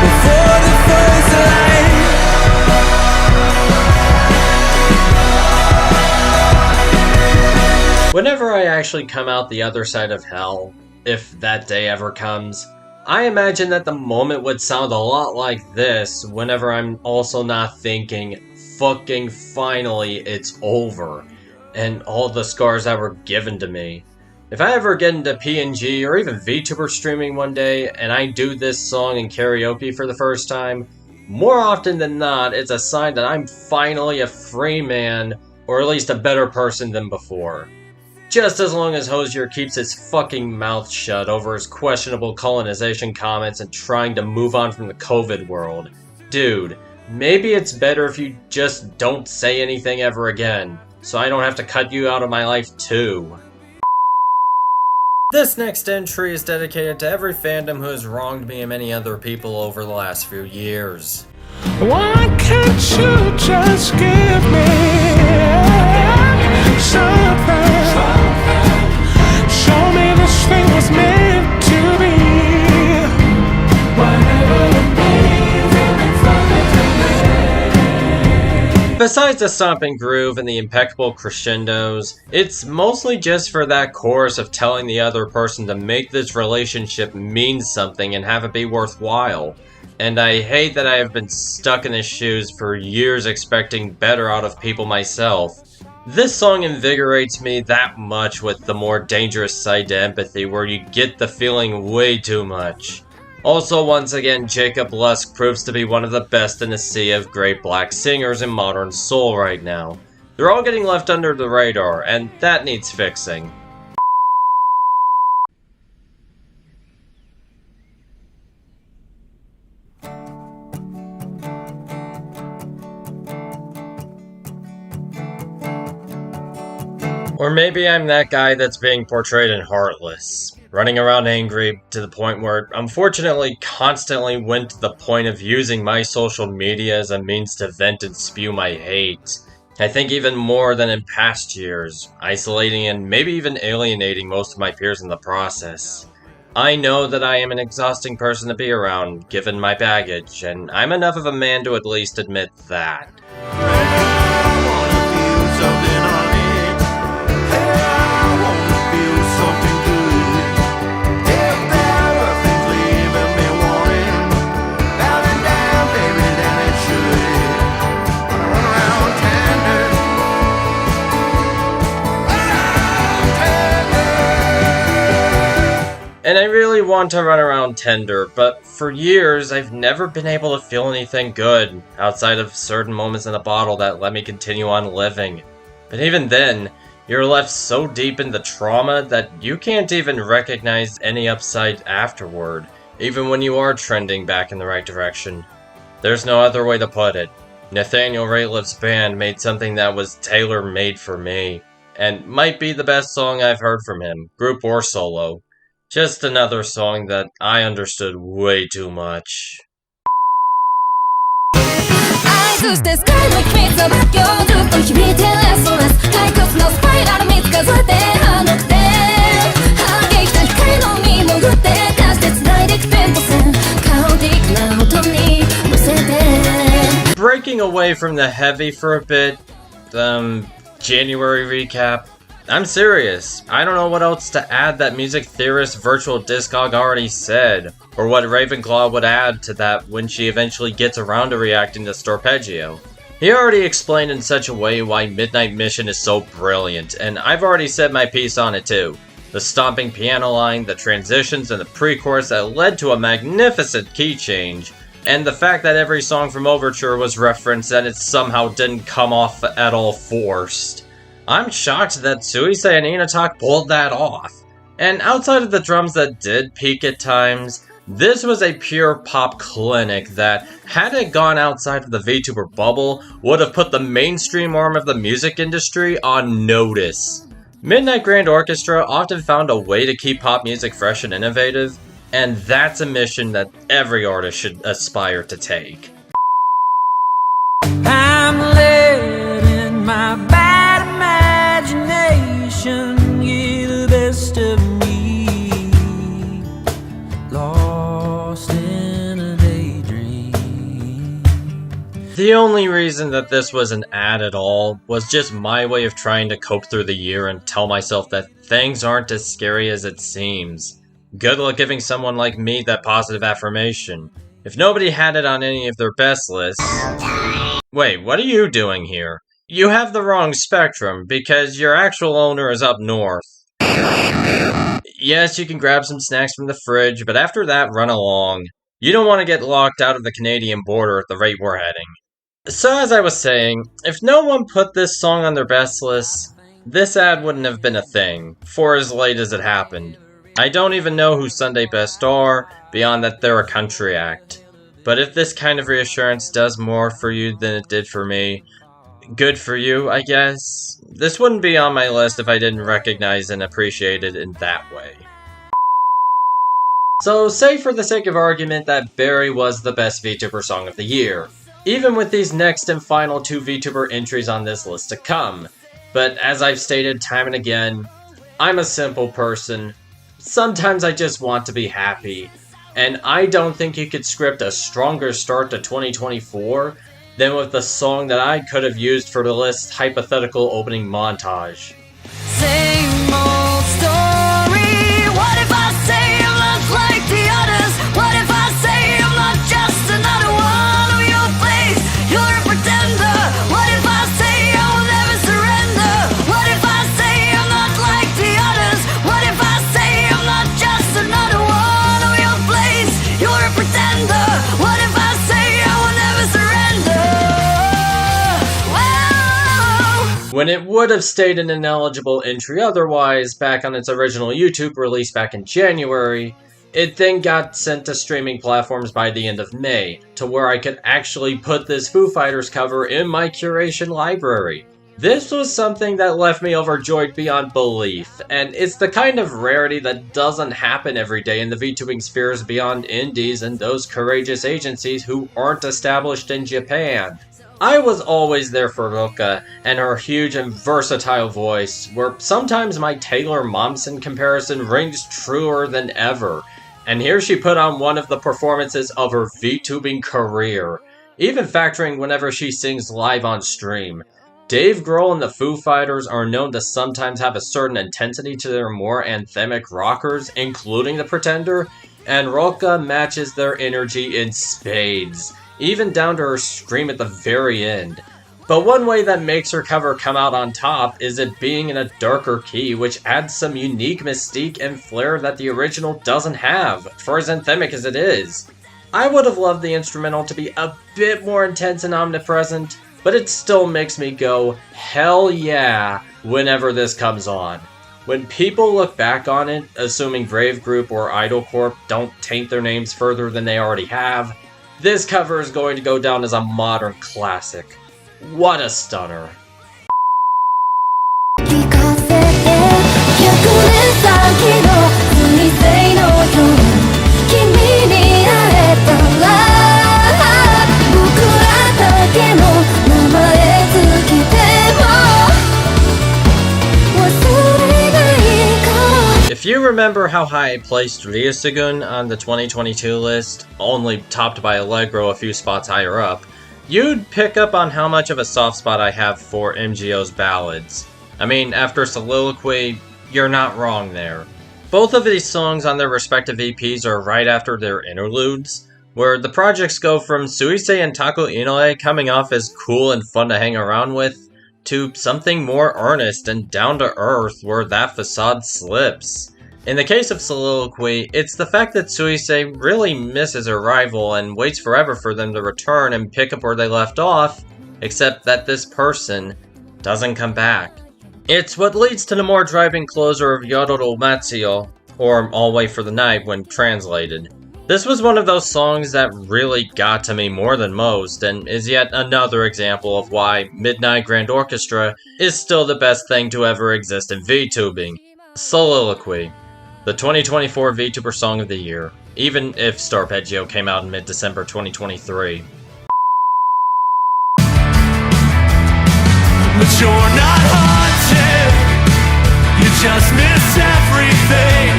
before the first light. Whenever I actually come out the other side of hell, if that day ever comes, I imagine that the moment would sound a lot like this whenever I'm also not thinking, fucking finally it's over, and all the scars that were given to me. If I ever get into PNG or even VTuber streaming one day and I do this song in karaoke for the first time, more often than not it's a sign that I'm finally a free man, or at least a better person than before. Just as long as Hosier keeps his fucking mouth shut over his questionable colonization comments and trying to move on from the COVID world. Dude, maybe it's better if you just don't say anything ever again, so I don't have to cut you out of my life too. This next entry is dedicated to every fandom who has wronged me and many other people over the last few years. Why can't you just give me something? Show me this thing was meant to be. Whatever it means, Besides the stomping groove and the impeccable crescendos, it's mostly just for that chorus of telling the other person to make this relationship mean something and have it be worthwhile. And I hate that I have been stuck in his shoes for years expecting better out of people myself. This song invigorates me that much with the more dangerous side to empathy where you get the feeling way too much. Also, once again, Jacob Lusk proves to be one of the best in a sea of great black singers in modern soul right now. They're all getting left under the radar, and that needs fixing. Or maybe I'm that guy that's being portrayed in Heartless, running around angry to the point where, unfortunately, constantly went to the point of using my social media as a means to vent and spew my hate. I think even more than in past years, isolating and maybe even alienating most of my peers in the process. I know that I am an exhausting person to be around, given my baggage, and I'm enough of a man to at least admit that. And I really want to run around tender, but for years I've never been able to feel anything good, outside of certain moments in a bottle that let me continue on living. But even then, you're left so deep in the trauma that you can't even recognize any upside afterward, even when you are trending back in the right direction. There's no other way to put it. Nathaniel Rateliff's band made something that was tailor-made for me, and might be the best song I've heard from him, group or solo. Just another song that I understood way too much. Breaking away from the heavy for a bit, January recap. I'm serious. I don't know what else to add that music theorist Virtual Discog already said, or what Ravenclaw would add to that when she eventually gets around to reacting to Storpeggio. He already explained in such a way why Midnight Mission is so brilliant, and I've already said my piece on it too. The stomping piano line, the transitions, and the pre-chorus that led to a magnificent key change, and the fact that every song from Overture was referenced and it somehow didn't come off at all forced. I'm shocked that Suise and Inatak pulled that off. And outside of the drums that did peak at times, this was a pure pop clinic that, had it gone outside of the VTuber bubble, would have put the mainstream arm of the music industry on notice. Midnight Grand Orchestra often found a way to keep pop music fresh and innovative, and that's a mission that every artist should aspire to take. I'm letting my bad imagination get the best of me, lost in a daydream. The only reason that this was an ad at all was just my way of trying to cope through the year and tell myself that things aren't as scary as it seems. Good luck giving someone like me that positive affirmation. If nobody had it on any of their best lists... Wait, what are you doing here? You have the wrong spectrum, because your actual owner is up north. Yes, you can grab some snacks from the fridge, but after that, run along. You don't want to get locked out of the Canadian border at the rate we're heading. So as I was saying, if no one put this song on their best list, this ad wouldn't have been a thing, for as late as it happened. I don't even know who Sunday Best are, beyond that they're a country act. But if this kind of reassurance does more for you than it did for me, good for you, I guess. This wouldn't be on my list if I didn't recognize and appreciate it in that way. So say for the sake of argument that Barry was the best VTuber song of the year, even with these next and final two VTuber entries on this list to come. But as I've stated time and again, I'm a simple person. Sometimes I just want to be happy. And I don't think you could script a stronger start to 2024 than with the song that I could have used for the list's hypothetical opening montage. Same old story. What if I say I'm not like the others? What if I say I'm not just another one of your place? You're a pretender. What if I say I will never surrender? What if I say I'm not like the others? What if I say I'm not just another one of your place? You're a pretender. What if I say I will never surrender? Whoa. When it would have stayed an ineligible entry otherwise back on its original YouTube release back in January, it then got sent to streaming platforms by the end of May, to where I could actually put this Foo Fighters cover in my curation library. This was something that left me overjoyed beyond belief, and it's the kind of rarity that doesn't happen every day in the VTubing spheres beyond indies and those courageous agencies who aren't established in Japan. I was always there for Roka and her huge and versatile voice, where sometimes my Taylor Momsen comparison rings truer than ever. And here she put on one of the performances of her VTubing career, even factoring whenever she sings live on stream. Dave Grohl and the Foo Fighters are known to sometimes have a certain intensity to their more anthemic rockers, including The Pretender, and Roka matches their energy in spades, even down to her scream at the very end. But one way that makes her cover come out on top is it being in a darker key, which adds some unique mystique and flair that the original doesn't have, for as anthemic as it is. I would have loved the instrumental to be a bit more intense and omnipresent, but it still makes me go, hell yeah, whenever this comes on. When people look back on it, assuming Brave Group or Idol Corp don't taint their names further than they already have, this cover is going to go down as a modern classic. What a stunner. 聞かせて100年先の水星のように君に会えたら僕らだけの名前つけても忘れないから If you remember how high I placed Ryusugun on the 2022 list, only topped by Allegro a few spots higher up, you'd pick up on how much of a soft spot I have for MGO's ballads. I mean, after Soliloquy, you're not wrong there. Both of these songs on their respective EPs are right after their interludes, where the projects go from Suisei and Taku Inoue coming off as cool and fun to hang around with, to something more earnest and down-to-earth where that facade slips. In the case of Soliloquy, it's the fact that Suisei really misses her rival and waits forever for them to return and pick up where they left off, except that this person doesn't come back. It's what leads to the more driving closer of Yororo Matsuyo, or I'll Wait for the Night when translated. This was one of those songs that really got to me more than most, and is yet another example of why Midnight Grand Orchestra is still the best thing to ever exist in VTubing. Soliloquy, the 2024 VTuber Song of the Year, even if Starpeggio came out in mid-December 2023. But you're not haunted. You just miss everything.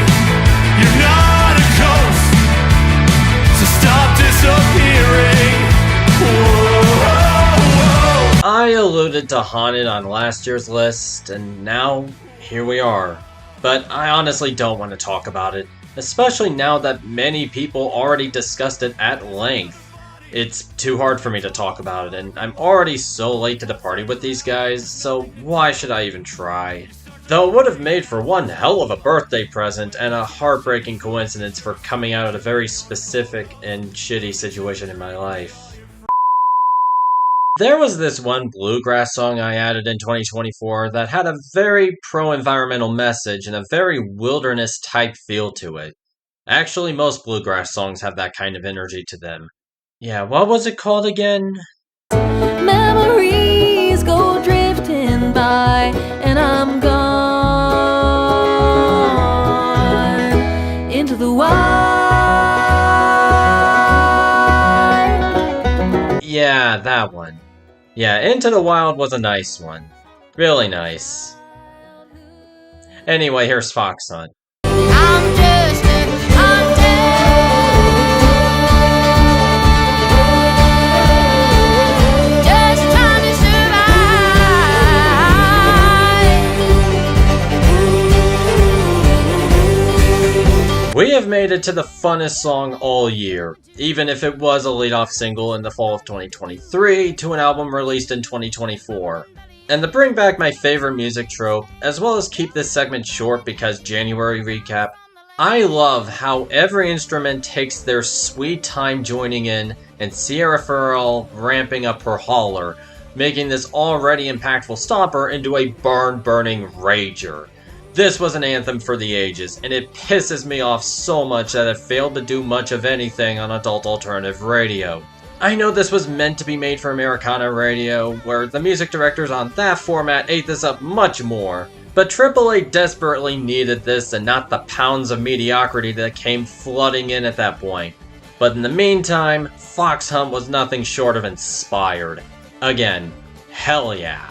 You're not a ghost, so stop disappearing. Whoa. I alluded to Haunted on last year's list, and now here we are. But I honestly don't want to talk about it, especially now that many people already discussed it at length. It's too hard for me to talk about it, and I'm already so late to the party with these guys, so why should I even try? Though it would have made for one hell of a birthday present and a heartbreaking coincidence for coming out of a very specific and shitty situation in my life. There was this one bluegrass song I added in 2024 that had a very pro-environmental message and a very wilderness-type feel to it. Actually, most bluegrass songs have that kind of energy to them. Yeah, what was it called again? Memories go drifting by, and I'm gone into the wild. Yeah, that one. Yeah, Into the Wild was a nice one. Really nice. Anyway, here's Fox Hunt. I'm just a hunter, just trying to survive. We have made it to the funnest song all year, even if it was a lead-off single in the fall of 2023 to an album released in 2024. And to bring back my favorite music trope, as well as keep this segment short because January recap, I love how every instrument takes their sweet time joining in and Sierra Farrell ramping up her holler, making this already impactful stomper into a barn-burning rager. This was an anthem for the ages, and it pisses me off so much that it failed to do much of anything on adult alternative radio. I know this was meant to be made for Americana radio, where the music directors on that format ate this up much more, but AAA desperately needed this and not the pounds of mediocrity that came flooding in at that point. But in the meantime, Fox Hunt was nothing short of inspired. Again, hell yeah.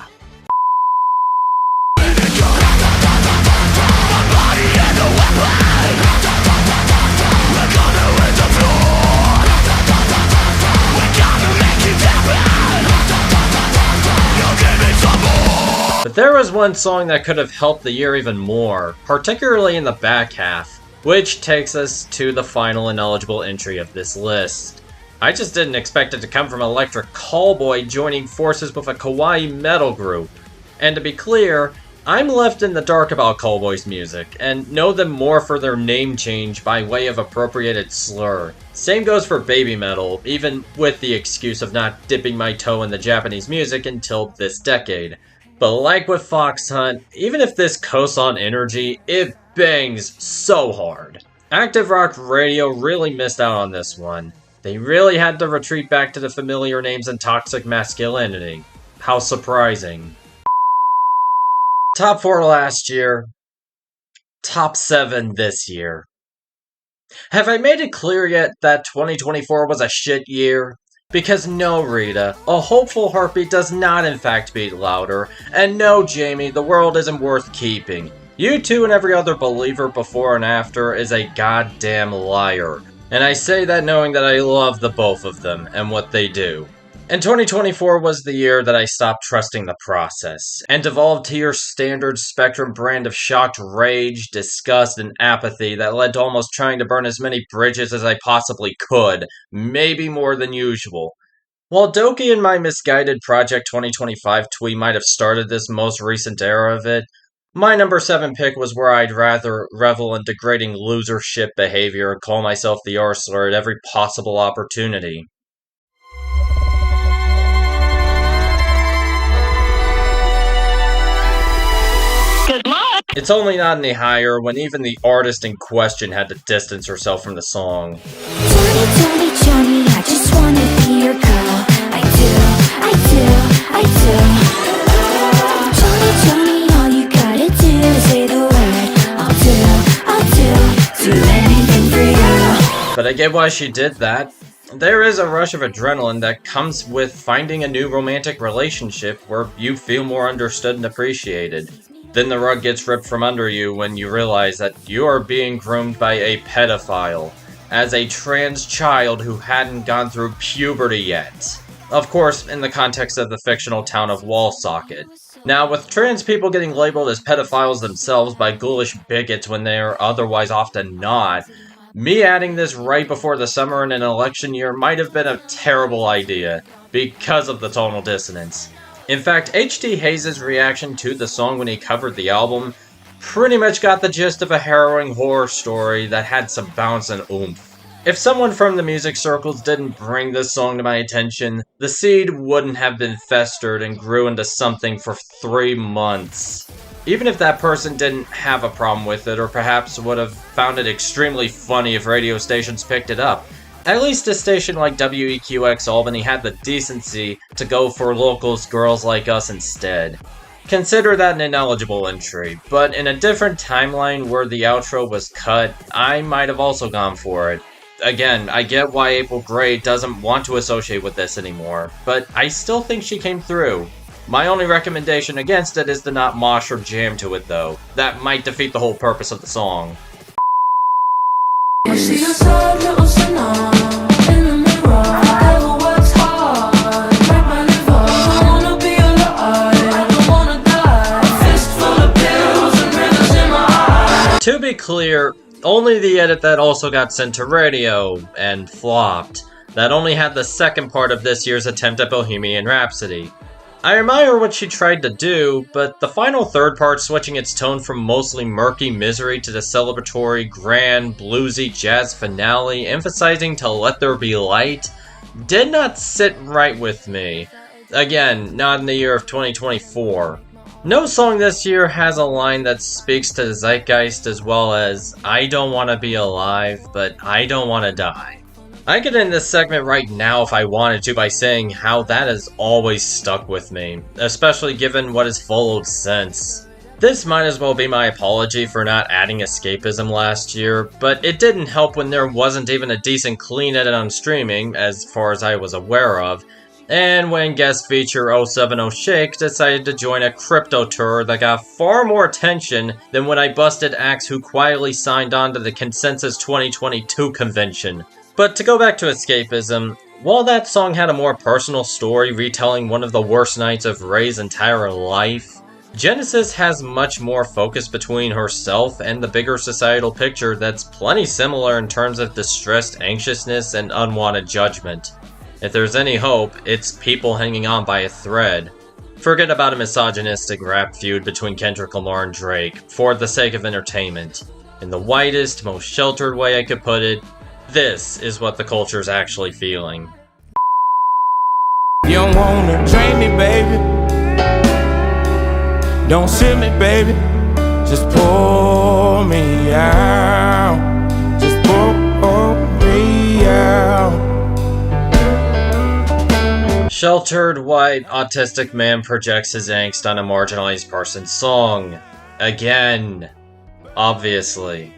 But there was one song that could have helped the year even more, particularly in the back half, which takes us to the final ineligible entry of this list. I just didn't expect it to come from Electric Callboy joining forces with a kawaii metal group. And to be clear, I'm left in the dark about Callboy's music, and know them more for their name change by way of appropriated slur. Same goes for baby metal, even with the excuse of not dipping my toe in the Japanese music until this decade. But like with Fox Hunt, even if this coasts on energy, it bangs so hard. Active Rock Radio really missed out on this one. They really had to retreat back to the familiar names and toxic masculinity. How surprising. Top 4 last year. Top 7 this year. Have I made it clear yet that 2024 was a shit year? Because no, Rita, a hopeful heartbeat does not in fact beat louder, and no, Jamie, the world isn't worth keeping. You two and every other believer before and after is a goddamn liar. And I say that knowing that I love the both of them and what they do. And 2024 was the year that I stopped trusting the process, and devolved to your standard Spectrum brand of shocked rage, disgust, and apathy that led to almost trying to burn as many bridges as I possibly could, maybe more than usual. While Doki and my misguided Project 2025 tweet might have started this most recent era of it, my number 7 pick was where I'd rather revel in degrading loser shit behavior and call myself the R-slur at every possible opportunity. It's only not any higher when even the artist in question had to distance herself from the song. Johnny, Johnny, I just wanna be your girl. I do. Johnny, all you gotta do is say the word. I'll do anything for you. But I get why she did that. There is a rush of adrenaline that comes with finding a new romantic relationship where you feel more understood and appreciated. Then the rug gets ripped from under you when you realize that you are being groomed by a pedophile, as a trans child who hadn't gone through puberty yet. Of course, in the context of the fictional town of Wallsocket. Now, with trans people getting labeled as pedophiles themselves by ghoulish bigots when they are otherwise often not, me adding this right before the summer in an election year might have been a terrible idea, because of the tonal dissonance. In fact, H.D. Hayes' reaction to the song when he covered the album pretty much got the gist of a harrowing horror story that had some bounce and oomph. If someone from the music circles didn't bring this song to my attention, the seed wouldn't have been festered and grew into something for 3 months. Even if that person didn't have a problem with it, or perhaps would have found it extremely funny if radio stations picked it up. At least a station like WEQX Albany had the decency to go for locals girls like us instead. Consider that an ineligible entry, but in a different timeline where the outro was cut, I might have also gone for it. Again, I get why April Grey doesn't want to associate with this anymore, but I still think she came through. My only recommendation against it is to not mosh or jam to it though. That might defeat the whole purpose of the song. To be clear, only the edit that also got sent to radio and flopped, that only had the second part of this year's attempt at Bohemian Rhapsody. I admire what she tried to do, but the final third part switching its tone from mostly murky misery to the celebratory, grand, bluesy jazz finale, emphasizing to let there be light, did not sit right with me. Again, not in the year of 2024. No song this year has a line that speaks to the zeitgeist as well as, I don't want to be alive, but I don't want to die. I could end this segment right now if I wanted to by saying how that has always stuck with me, especially given what has followed since. This might as well be my apology for not adding escapism last year, but it didn't help when there wasn't even a decent clean edit on streaming, as far as I was aware of, and when guest feature 070 Shake decided to join a crypto tour that got far more attention than when I busted acts who quietly signed on to the Consensus 2022 convention. But to go back to escapism, while that song had a more personal story retelling one of the worst nights of Ray's entire life, Genesis has much more focus between herself and the bigger societal picture that's plenty similar in terms of distressed anxiousness and unwanted judgment. If there's any hope, it's people hanging on by a thread. Forget about a misogynistic rap feud between Kendrick Lamar and Drake, for the sake of entertainment. In the whitest, most sheltered way I could put it, this is what the culture's actually feeling. You don't wanna drain me, baby. Don't sit me, baby. Just pour me out. Just pour me out. Sheltered, white, autistic man projects his angst on a marginalized person's song. Again. Obviously.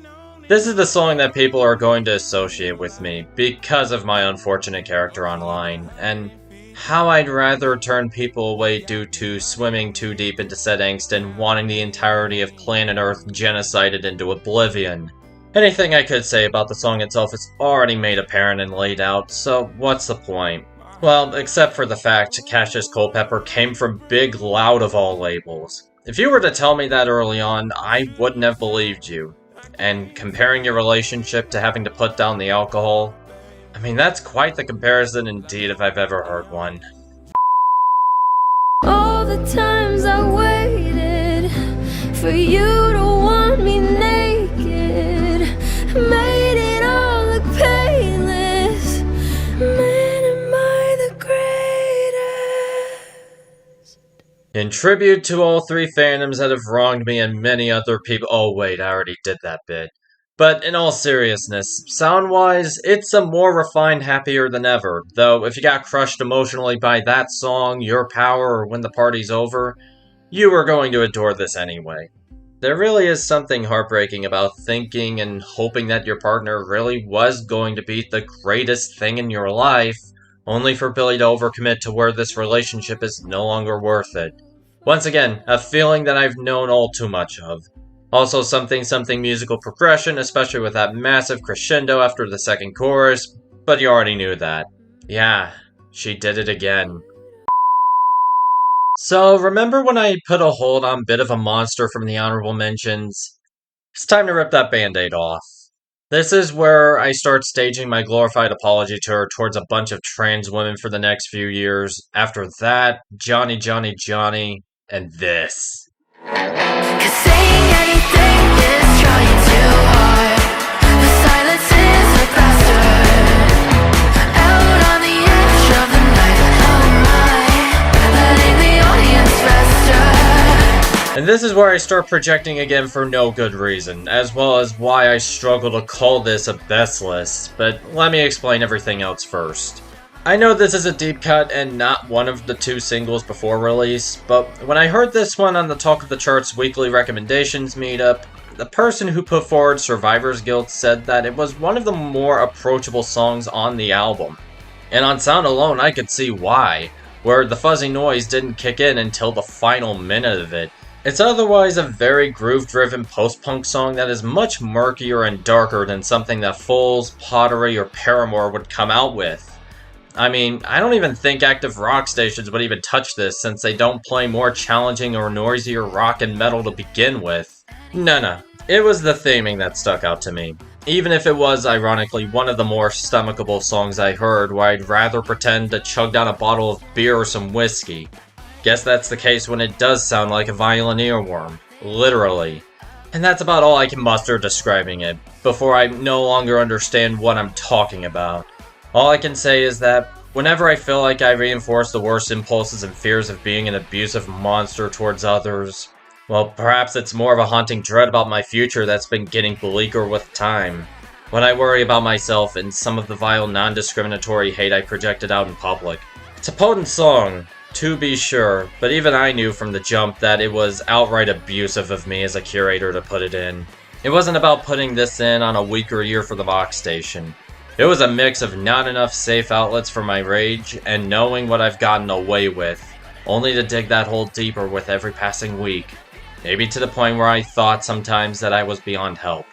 This is the song that people are going to associate with me because of my unfortunate character online, and how I'd rather turn people away due to swimming too deep into said angst and wanting the entirety of planet Earth genocided into oblivion. Anything I could say about the song itself is already made apparent and laid out, so what's the point? Well, except for the fact Cassius Culpepper came from Big Loud of all labels. If you were to tell me that early on, I wouldn't have believed you. And comparing your relationship to having to put down the alcohol, I mean, that's quite the comparison indeed if I've ever heard one. All the times I waited for you to want me naked, made it all look painless. Man, am I the greatest? In tribute to all three fandoms that have wronged me and many other people— oh wait, I already did that bit. But in all seriousness, sound-wise, it's a more refined Happier Than Ever, though if you got crushed emotionally by that song, Your Power, or When the Party's Over, you were going to adore this anyway. There really is something heartbreaking about thinking and hoping that your partner really was going to be the greatest thing in your life, only for Billy to overcommit to where this relationship is no longer worth it. Once again, a feeling that I've known all too much of. Also something musical progression, especially with that massive crescendo after the second chorus, but you already knew that. Yeah, she did it again. So, remember when I put a hold on Bit of a Monster from the honorable mentions? It's time to rip that band-aid off. This is where I start staging my glorified apology tour towards a bunch of trans women for the next few years. After that, Johnny, and this. 'Cause saying anything is trying too hard. The silence is a bastard. Out on the edge of the night, how am I letting the audience fester? And this is where I start projecting again for no good reason, as well as why I struggle to call this a best list, but let me explain everything else first. I know this is a deep cut and not one of the two singles before release, but when I heard this one on the Talk of the Charts weekly recommendations meetup, the person who put forward Survivor's Guilt said that it was one of the more approachable songs on the album. And on sound alone, I could see why, where the fuzzy noise didn't kick in until the final minute of it. It's otherwise a very groove-driven post-punk song that is much murkier and darker than something that Foals, Pottery, or Paramore would come out with. I mean, I don't even think active rock stations would even touch this since they don't play more challenging or noisier rock and metal to begin with. No, it was the theming that stuck out to me. Even if it was, ironically, one of the more stomachable songs I heard where I'd rather pretend to chug down a bottle of beer or some whiskey. Guess that's the case when it does sound like a violin earworm. Literally. And that's about all I can muster describing it, before I no longer understand what I'm talking about. All I can say is that whenever I feel like I reinforce the worst impulses and fears of being an abusive monster towards others, well, perhaps it's more of a haunting dread about my future that's been getting bleaker with time. when I worry about myself and some of the vile non-discriminatory hate I projected out in public. It's a potent song, to be sure, but even I knew from the jump that it was outright abusive of me as a curator to put it in. It wasn't about putting this in on a weaker year for the Vox station. It was a mix of not enough safe outlets for my rage and knowing what I've gotten away with, only to dig that hole deeper with every passing week. Maybe to the point where I thought sometimes that I was beyond help.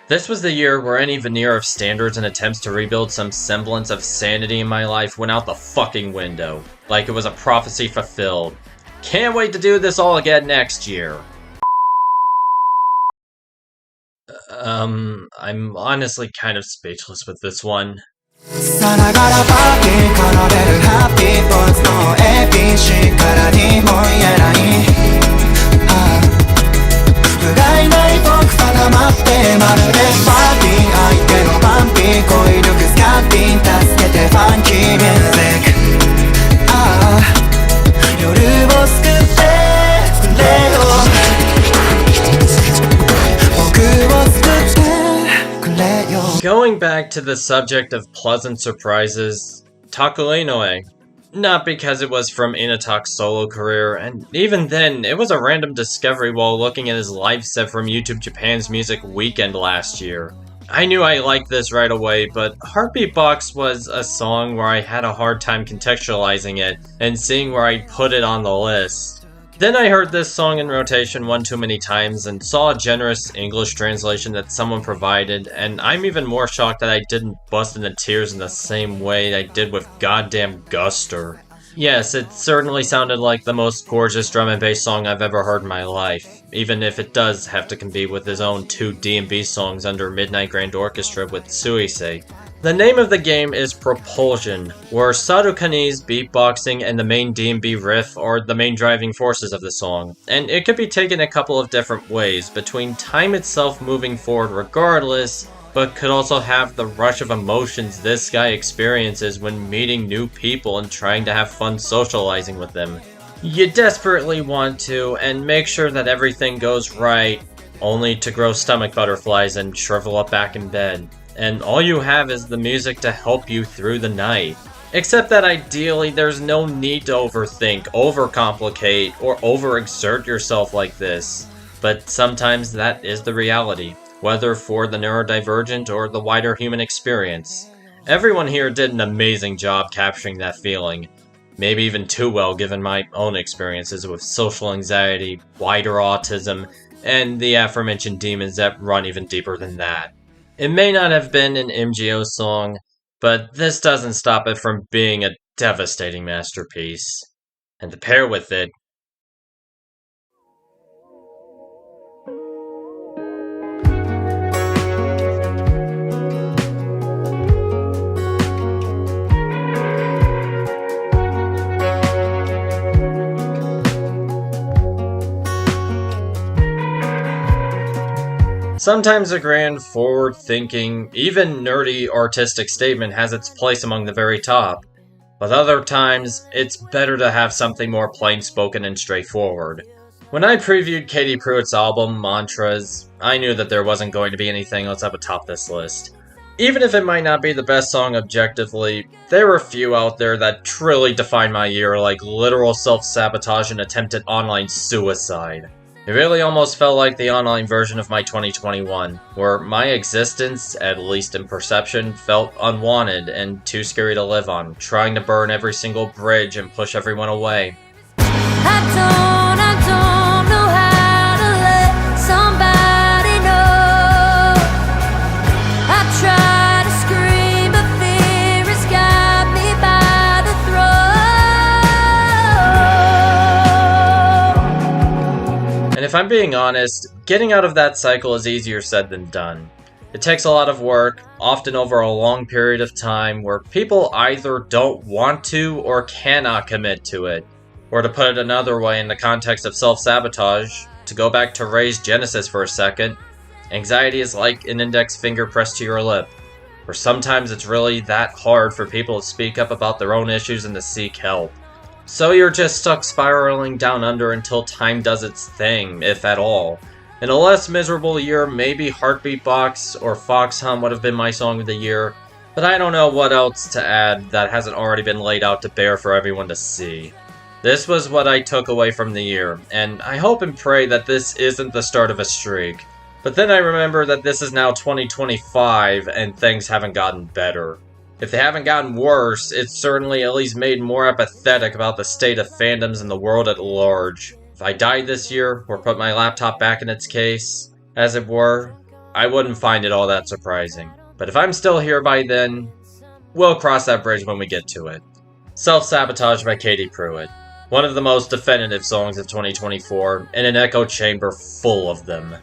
This was the year where any veneer of standards and attempts to rebuild some semblance of sanity in my life went out the fucking window. Like it was a prophecy fulfilled. Can't wait to do this all again next year. I'm honestly kind of speechless with this one. さながらパーティー奏でるハッピーボイスの ABC からにも言えない不甲斐ない僕定まってまるでパーティー相手のパンピー語彙力スカッティン助けてファンキーミュージック夜を救ってくれよ僕を救ってくれよ Going back to the subject of pleasant surprises, Takuleinoe. Not because it was from Inatak's solo career, and even then, it was a random discovery while looking at his live set from YouTube Japan's Music Weekend last year. I knew I liked this right away, but Heartbeat Box was a song where I had a hard time contextualizing it and seeing where I'd put it on the list. Then I heard this song in rotation one too many times and saw a generous English translation that someone provided, and I'm even more shocked that I didn't bust into tears in the same way I did with goddamn Guster. Yes, it certainly sounded like the most gorgeous drum and bass song I've ever heard in my life, even if it does have to compete with his own 2 D&B songs under Midnight Grand Orchestra with Suisei. The name of the game is Propulsion, where Sadukani's beatboxing and the main D&B riff are the main driving forces of the song, and it could be taken a couple of different ways, between time itself moving forward regardless, but could also have the rush of emotions this guy experiences when meeting new people and trying to have fun socializing with them. You desperately want to, and make sure that everything goes right, only to grow stomach butterflies and shrivel up back in bed. And all you have is the music to help you through the night. Except that ideally, there's no need to overthink, overcomplicate, or overexert yourself like this. But sometimes that is the reality, whether for the neurodivergent or the wider human experience. Everyone here did an amazing job capturing that feeling. Maybe even too well given my own experiences with social anxiety, wider autism, and the aforementioned demons that run even deeper than that. It may not have been an MGO song, but this doesn't stop it from being a devastating masterpiece. And to pair with it, sometimes a grand, forward-thinking, even nerdy artistic statement has its place among the very top. But other times, it's better to have something more plain-spoken and straightforward. When I previewed Katie Pruitt's album, Mantras, I knew that there wasn't going to be anything else up atop this list. Even if it might not be the best song objectively, there were a few out there that truly defined my year, like literal self-sabotage and attempted online suicide. It really almost felt like the online version of my 2021, where my existence, at least in perception, felt unwanted and too scary to live on, trying to burn every single bridge and push everyone away. I don't know how to let somebody know. I try to scream, but fear has got me by the throat. And if I'm being honest, getting out of that cycle is easier said than done. It takes a lot of work, often over a long period of time, where people either don't want to or cannot commit to it. Or to put it another way in the context of self-sabotage, to go back to Ray's Genesis for a second, anxiety is like an index finger pressed to your lip, where sometimes it's really that hard for people to speak up about their own issues and to seek help. So you're just stuck spiraling down under until time does its thing, if at all. In a less miserable year, maybe Heartbeat Box or Fox Hum would have been my song of the year, but I don't know what else to add that hasn't already been laid out to bear for everyone to see. This was what I took away from the year, and I hope and pray that this isn't the start of a streak. But then I remember that this is now 2025 and things haven't gotten better. If they haven't gotten worse, it's certainly at least made more apathetic about the state of fandoms in the world at large. If I died this year, or put my laptop back in its case, as it were, I wouldn't find it all that surprising. But if I'm still here by then, we'll cross that bridge when we get to it. Self-Sabotage by Katie Pruitt. One of the most definitive songs of 2024, in an echo chamber full of them.